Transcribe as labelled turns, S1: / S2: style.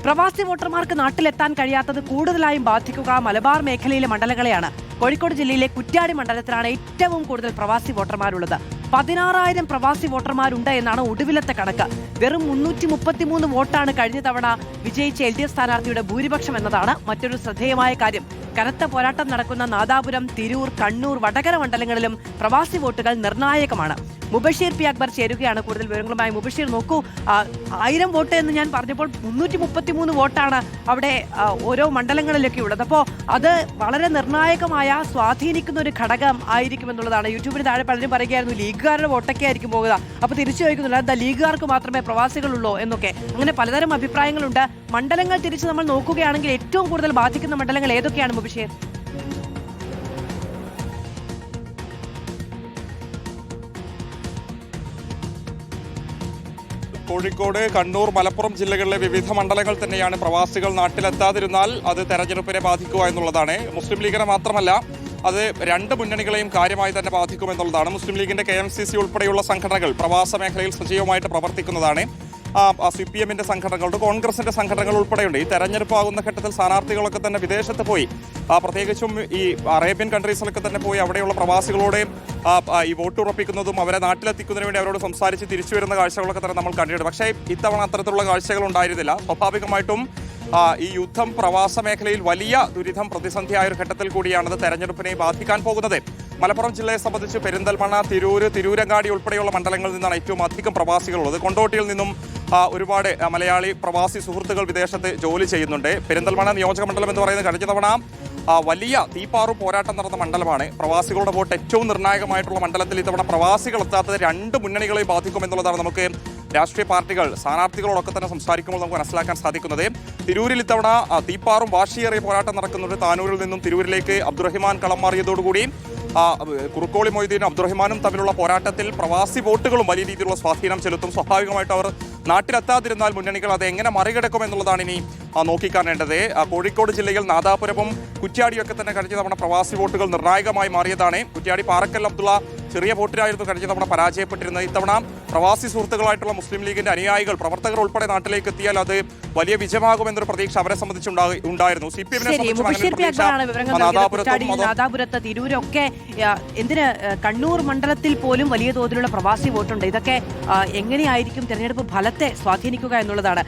S1: പ്രവാസി വോട്ടർമാർക്ക് നാട്ടിലെത്താൻ കഴിയാത്തത് കൂടുതലായും ബാധിക്കുക മലബാർ മേഖലയിലെ മണ്ഡലങ്ങളെയാണ്. കോഴിക്കോട് ജില്ലയിലെ കുറ്റ്യാടി മണ്ഡലത്തിലാണ് ഏറ്റവും കൂടുതൽ പ്രവാസി വോട്ടർമാരുള്ളത്. 16,000 പ്രവാസി വോട്ടർമാരുണ്ട് എന്നാണ് ഒടുവിലത്തെ കണക്ക്. വെറും 333 വോട്ടാണ് കഴിഞ്ഞ തവണ വിജയിച്ച LDF സ്ഥാനാർത്ഥിയുടെ ഭൂരിപക്ഷം എന്നതാണ് മറ്റൊരു ശ്രദ്ധേയമായ കാര്യം. കനത്ത പോരാട്ടം നടക്കുന്ന നാദാപുരം, തിരൂർ, കണ്ണൂർ, വടകര മണ്ഡലങ്ങളിലും പ്രവാസി വോട്ടുകൾ നിർണായകമാണ്. മുബഷീർ പി അക്ബർ ചേരുകയാണ് കൂടുതൽ വിവരങ്ങളുമായി. മുബഷീർ, നോക്കൂ, 1000 വോട്ട് എന്ന് ഞാൻ പറഞ്ഞപ്പോൾ 333 വോട്ടാണ് അവിടെ ഓരോ മണ്ഡലങ്ങളിലൊക്കെ ഉള്ളത്. അപ്പോൾ അത് വളരെ നിർണായകമായ സ്വാധീനിക്കുന്ന ഒരു ഘടകം ആയിരിക്കുമെന്നുള്ളതാണ്. യൂട്യൂബിന് താഴെ പലരും പറയുകയായിരുന്നു ലീഗുകാരുടെ വോട്ടൊക്കെ ആയിരിക്കും പോകുക. അപ്പോൾ തിരിച്ചു ചോദിക്കുന്നില്ല, എന്താ ലീഗുകാർക്ക് മാത്രമേ പ്രവാസികളുള്ളൂ എന്നൊക്കെ. അങ്ങനെ പലതരം അഭിപ്രായങ്ങളുണ്ട്. മണ്ഡലങ്ങൾ തിരിച്ച് നമ്മൾ നോക്കുകയാണെങ്കിൽ ഏറ്റവും കൂടുതൽ ബാധിക്കുന്ന മണ്ഡലങ്ങൾ ഏതൊക്കെയാണ് മുബഷീർ?
S2: കോഴിക്കോട്, കണ്ണൂർ, മലപ്പുറം ജില്ലകളിലെ വിവിധ മണ്ഡലങ്ങൾ തന്നെയാണ് പ്രവാസികൾ നാട്ടിലെത്താതിരുന്നാൽ അത് തെരഞ്ഞെടുപ്പിനെ ബാധിക്കുക എന്നുള്ളതാണ്. മുസ്ലിം ലീഗിനെ മാത്രമല്ല, അത് രണ്ട് മുന്നണികളെയും കാര്യമായി തന്നെ ബാധിക്കുമെന്നുള്ളതാണ്. മുസ്ലിം ലീഗിന്റെ KMCC ഉൾപ്പെടെയുള്ള സംഘടനകൾ പ്രവാസ മേഖലയിൽ സജീവമായിട്ട് പ്രവർത്തിക്കുന്നതാണ്. CPM-ന്റെ സംഘടനകളുണ്ട്, കോൺഗ്രസിന്റെ സംഘടനകൾ ഉൾപ്പെടെയുണ്ട്. ഈ തെരഞ്ഞെടുപ്പാകുന്ന ഘട്ടത്തിൽ സ്ഥാനാർത്ഥികളൊക്കെ തന്നെ വിദേശത്ത് പോയി, പ്രത്യേകിച്ചും ഈ അറേബ്യൻ കൺട്രീസിലൊക്കെ തന്നെ പോയി അവിടെയുള്ള പ്രവാസികളോട് ഈ വോട്ട് ഉറപ്പിക്കുന്നതും അവരെ നാട്ടിലെത്തിക്കുന്നതിന് വേണ്ടി അവരോട് സംസാരിച്ച് തിരിച്ചു വരുന്ന കാഴ്ചകളൊക്കെ തന്നെ നമ്മൾ കണ്ടിട്ടുണ്ട്. പക്ഷേ ഇത്തവണ അത്തരത്തിലുള്ള കാഴ്ചകൾ ഉണ്ടായിരുന്നില്ല. സ്വാഭാവികമായിട്ടും ഈ യുദ്ധം പ്രവാസ മേഖലയിൽ വലിയ ദുരിതം, പ്രതിസന്ധിയായ ഒരു ഘട്ടത്തിൽ കൂടിയാണത് തെരഞ്ഞെടുപ്പിനെ ബാധിക്കാൻ പോകുന്നത്. മലപ്പുറം ജില്ലയെ സംബന്ധിച്ച് പെരിന്തൽമണ്ണ, തിരൂരങ്ങാടി ഉൾപ്പെടെയുള്ള മണ്ഡലങ്ങളിൽ നിന്നാണ് ഏറ്റവും അധികം പ്രവാസികളുള്ളത്. കൊണ്ടോട്ടിയിൽ നിന്നും ഒരുപാട് മലയാളി പ്രവാസി സുഹൃത്തുക്കൾ വിദേശത്ത് ജോലി ചെയ്യുന്നുണ്ട്. പെരിന്തൽമണ്ണ നിയോജക മണ്ഡലം എന്ന് പറയുന്നത് കഴിഞ്ഞ തവണ വലിയ തീപ്പാറും പോരാട്ടം നടന്ന മണ്ഡലമാണ്. പ്രവാസികളുടെ വോട്ട് ഏറ്റവും നിർണായകമായിട്ടുള്ള മണ്ഡലത്തിൽ ഇത്തവണ പ്രവാസികൾ എത്താത്തത് രണ്ട് മുന്നണികളെയും ബാധിക്കുമെന്നുള്ളതാണ് നമുക്ക് രാഷ്ട്രീയ പാർട്ടികൾ സ്ഥാനാർത്ഥികളോടൊക്കെ തന്നെ സംസാരിക്കുമ്പോൾ നമുക്ക് മനസ്സിലാക്കാൻ സാധിക്കുന്നത്. തിരൂരിൽ ഇത്തവണ തീപ്പാറും വാശിയേറിയ പോരാട്ടം നടക്കുന്നുണ്ട്. താനൂരിൽ നിന്നും തിരൂരിലേക്ക് അബ്ദുറഹിമാൻ കളം മാറിയതോടുകൂടി കുറുക്കോളി മൊയ്തീനും അബ്ദുറഹിമാനും തമ്മിലുള്ള പോരാട്ടത്തിൽ പ്രവാസി വോട്ടുകളും വലിയ രീതിയിലുള്ള സ്വാധീനം ചെലുത്തും. സ്വാഭാവികമായിട്ട് അവർ നാട്ടിലെത്താതിരുന്നാൽ മുന്നണികൾ അത് എങ്ങനെ മറികടക്കുമെന്നുള്ളതാണ് ഇനി നോക്കിക്കാണേണ്ടത്. കോഴിക്കോട് ജില്ലയിൽ നാദാപുരവും കുറ്റ്യാടിയൊക്കെ തന്നെ കഴിഞ്ഞ തവണ പ്രവാസി വോട്ടുകൾ നിർണായകമായി മാറിയതാണ്. കുറ്റ്യാടി പാറക്കൽ അബ്ദുള്ള ചെറിയ വോട്ടിലായിരുന്നു കഴിഞ്ഞ തവണ പരാജയപ്പെട്ടിരുന്നത്. ഇത്തവണ പ്രവാസി സുഹൃത്തുക്കളായിട്ടുള്ള മുസ്ലിം ലീഗിന്റെ അനുയായികൾ, പ്രവർത്തകർ ഉൾപ്പെടെ നാട്ടിലേക്ക് എത്തിയാൽ അത് വലിയ വിജയമാകുമെന്നൊരു പ്രതീക്ഷ അവരെ സംബന്ധിച്ചുണ്ടായിരുന്നു.
S1: നാദാപുരത്ത്, തിരൂരൊക്കെ, എന്തിന് കണ്ണൂർ മണ്ഡലത്തിൽ പോലും വലിയ തോതിലുള്ള പ്രവാസി വോട്ടുണ്ട്. ഇതൊക്കെ എങ്ങനെയായിരിക്കും തെരഞ്ഞെടുപ്പ് ഫലത്തെ സ്വാധീനിക്കുക എന്നുള്ളതാണ്.